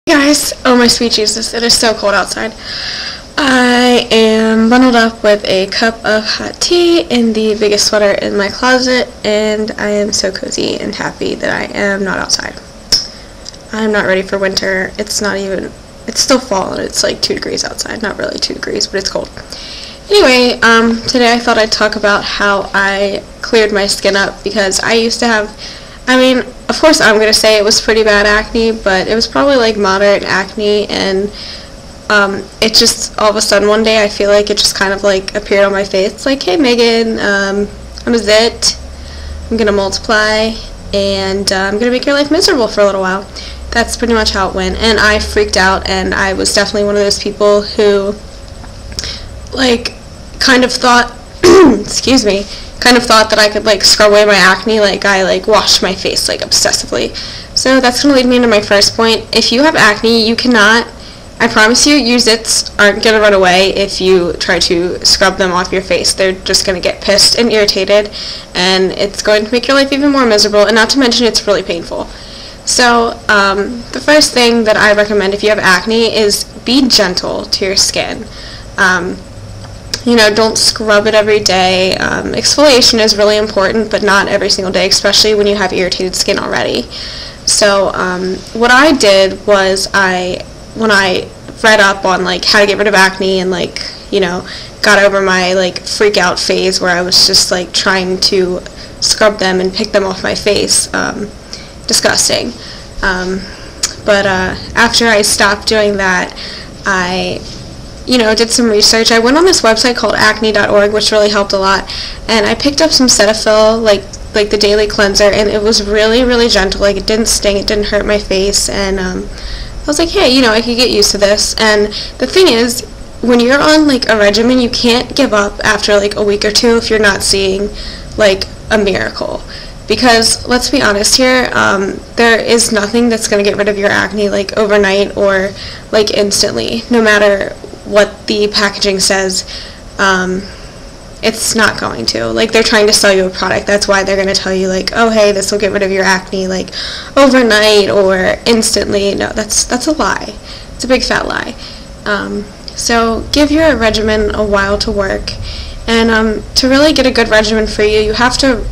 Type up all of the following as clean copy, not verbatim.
Hey guys, oh my sweet Jesus, it is so cold outside. I am bundled up with a cup of hot tea in the biggest sweater in my closet, and I am so cozy and happy that I am not outside. I'm not ready for winter. It's still fall and it's like 2 degrees outside. Not really 2 degrees, but it's cold. Anyway, today I thought I'd talk about how I cleared my skin up, because I used to have, of course I'm going to say it was pretty bad acne, but it was probably like moderate acne, and it just, all of a sudden one day I feel like it just kind of like appeared on my face. It's like, hey Megan, I'm a zit, I'm going to multiply, and I'm going to make your life miserable for a little while. That's pretty much how it went, and I freaked out, and I was definitely one of those people who, like, kind of thought, excuse me, kind of thought that I could like scrub away my acne. Like I like washed my face like obsessively. So that's going to lead me into my first point. If you have acne, you cannot, I promise you, your zits aren't going to run away if you try to scrub them off your face. They're just going to get pissed and irritated, and it's going to make your life even more miserable, and not to mention it's really painful. So the first thing that I recommend if you have acne is be gentle to your skin. Don't scrub it every day. Exfoliation is really important, but not every single day, especially when you have irritated skin already. So what I did was when I read up on like how to get rid of acne and got over my like freak out phase where I was just like trying to scrub them and pick them off my face, disgusting. But after I stopped doing that, I did some research. I went on this website called acne.org, which really helped a lot, and I picked up some Cetaphil, like the daily cleanser, and it was really, really gentle. Like, it didn't sting, it didn't hurt my face, and I was like, hey, I could get used to this. And the thing is, when you're on like a regimen, you can't give up after like a week or two if you're not seeing like a miracle. Because let's be honest here, there is nothing that's going to get rid of your acne like overnight or like instantly, no matter what the packaging says. It's not going to. Like, they're trying to sell you a product. That's why they're going to tell you like, oh hey, this will get rid of your acne like overnight or instantly. No, that's a lie. It's a big fat lie. So give your regimen a while to work, and to really get a good regimen for you, you have to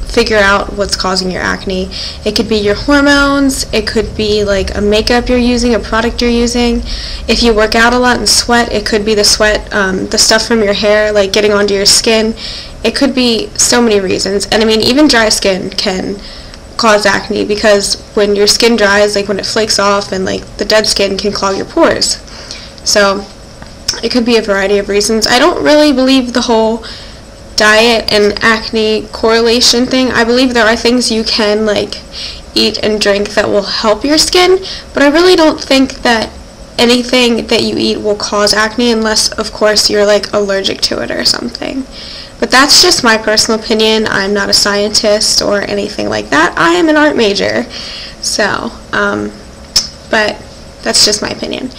figure out what's causing your acne. It could be your hormones, it could be like a makeup you're using, a product you're using. If you work out a lot and sweat, it could be the sweat, the stuff from your hair like getting onto your skin. It could be so many reasons. And even dry skin can cause acne, because when your skin dries, like when it flakes off, and like the dead skin can clog your pores. So it could be a variety of reasons. I don't really believe the whole diet and acne correlation thing. I believe there are things you can like eat and drink that will help your skin, but I really don't think that anything that you eat will cause acne, unless of course you're like allergic to it or something. But that's just my personal opinion. I'm not a scientist or anything like that. I am an art major. So but that's just my opinion.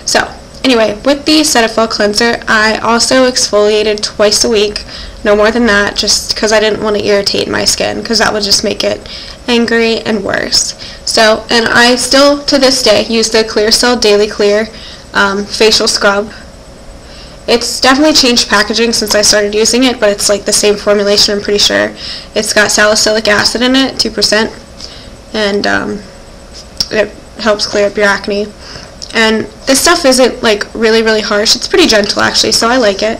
So anyway, with the Cetaphil cleanser, I also exfoliated twice a week, no more than that, just because I didn't want to irritate my skin, because that would just make it angry and worse. So, and I still, to this day, use the Clearasil Daily Clear facial scrub. It's definitely changed packaging since I started using it, but it's like the same formulation, I'm pretty sure. It's got salicylic acid in it, 2%, and it helps clear up your acne. And this stuff isn't like really, really harsh. It's pretty gentle actually, so I like it.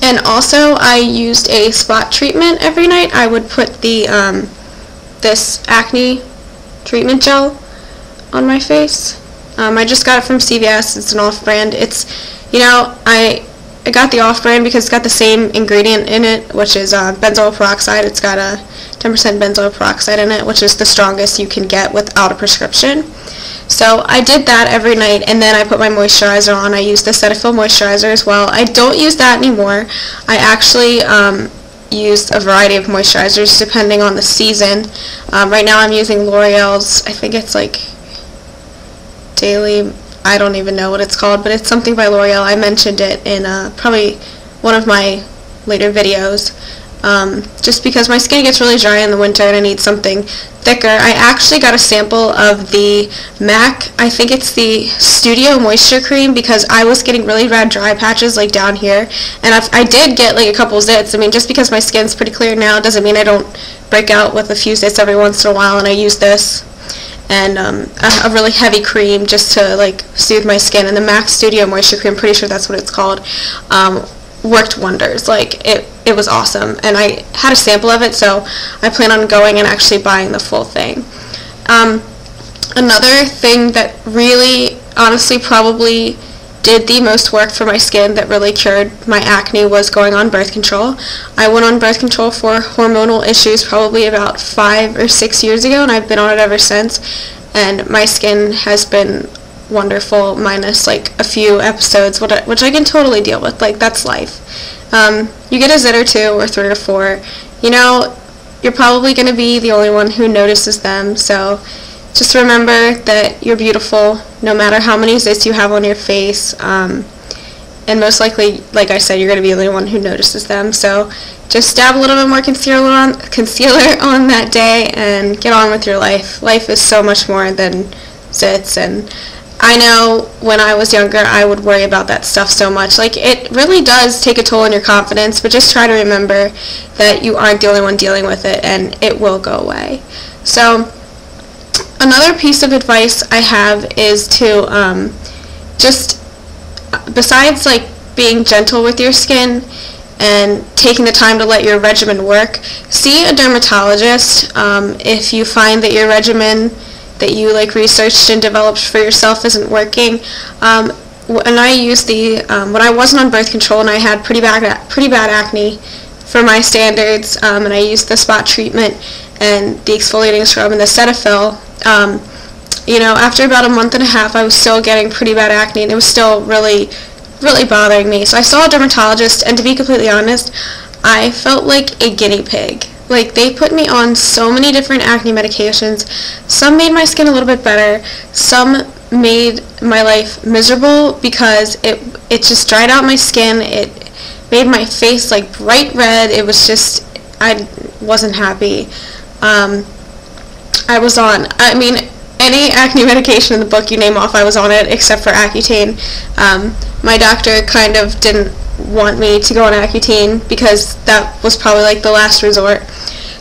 And also I used a spot treatment every night. I would put the this acne treatment gel on my face. I just got it from CVS. It's an off-brand. It's, I got the off-brand because it's got the same ingredient in it, which is benzoyl peroxide. It's got a 10% benzoyl peroxide in it, which is the strongest you can get without a prescription. So I did that every night, and then I put my moisturizer on. I used the Cetaphil moisturizer as well. I don't use that anymore. I actually used a variety of moisturizers depending on the season. Right now I'm using L'Oreal's, I think it's like Daily, I don't even know what it's called, but it's something by L'Oreal. I mentioned it in probably one of my later videos. just because my skin gets really dry in the winter and I need something thicker. I actually got a sample of the MAC, I think it's the Studio Moisture Cream, because I was getting really bad dry patches like down here, and I did get like a couple zits. I mean, just because my skin's pretty clear now doesn't mean I don't break out with a few zits every once in a while, and I use this and a really heavy cream just to like soothe my skin, and the MAC Studio Moisture Cream, I'm pretty sure that's what it's called, worked wonders. Like it was awesome, and I had a sample of it, so I plan on going and actually buying the full thing. Another thing that really honestly probably did the most work for my skin that really cured my acne was going on birth control. I went on birth control for hormonal issues probably about 5 or 6 years ago, and I've been on it ever since, and my skin has been wonderful, minus like a few episodes which I can totally deal with. Like, that's life. You get a zit or 2 or 3 or 4, you know, you're probably going to be the only one who notices them, so just remember that you're beautiful no matter how many zits you have on your face, and most likely, like I said, you're going to be the only one who notices them, so just dab a little bit more concealer on that day and get on with your life. Life is so much more than zits, and I know when I was younger I would worry about that stuff so much. Like, it really does take a toll on your confidence, but just try to remember that you aren't the only one dealing with it, and it will go away. So another piece of advice I have is to just, besides like being gentle with your skin and taking the time to let your regimen work, see a dermatologist if you find that your regimen that you like researched and developed for yourself isn't working. And I used when I wasn't on birth control and I had pretty bad acne for my standards, and I used the spot treatment and the exfoliating scrub and the Cetaphil. You know, after about a month and a half, I was still getting pretty bad acne, and it was still really, really bothering me. So I saw a dermatologist, and to be completely honest, I felt like a guinea pig. Like, they put me on so many different acne medications. Some made my skin a little bit better. Some made my life miserable because it just dried out my skin. It made my face like bright red. It was just, I wasn't happy. I was on, I mean, any acne medication in the book you name off, I was on it, except for Accutane. My doctor kind of didn't want me to go on Accutane because that was probably like the last resort.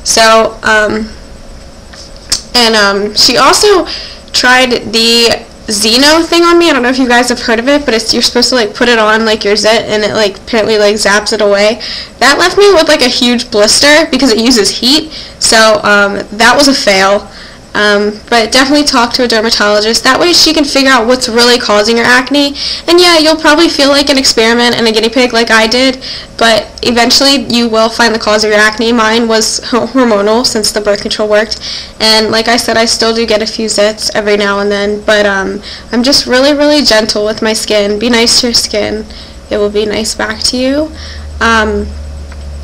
So, she also tried the Xeno thing on me. I don't know if you guys have heard of it, but you're supposed to like put it on like your zit, and it like apparently like zaps it away. That left me with like a huge blister because it uses heat. So that was a fail. But definitely talk to a dermatologist. That way she can figure out what's really causing your acne. And yeah, you'll probably feel like an experiment and a guinea pig like I did, but eventually you will find the cause of your acne. Mine was hormonal since the birth control worked. And like I said, I still do get a few zits every now and then, but I'm just really, really gentle with my skin. Be nice to your skin. It will be nice back to you.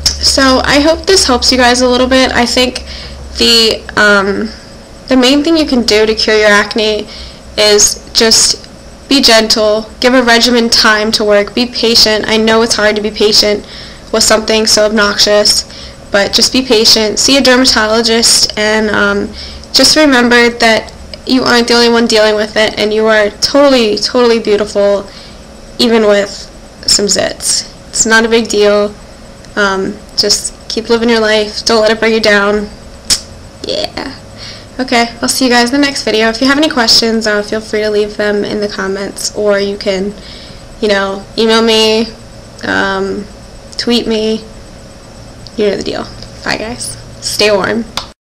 So I hope this helps you guys a little bit. I think the main thing you can do to cure your acne is just be gentle, give a regimen time to work, be patient. I know it's hard to be patient with something so obnoxious, but just be patient, see a dermatologist, and just remember that you aren't the only one dealing with it, and you are totally, totally beautiful, even with some zits. It's not a big deal. Just keep living your life, don't let it bring you down. Yeah. Okay, I'll see you guys in the next video. If you have any questions, feel free to leave them in the comments, or you can, email me, tweet me. You know the deal. Bye, guys. Stay warm.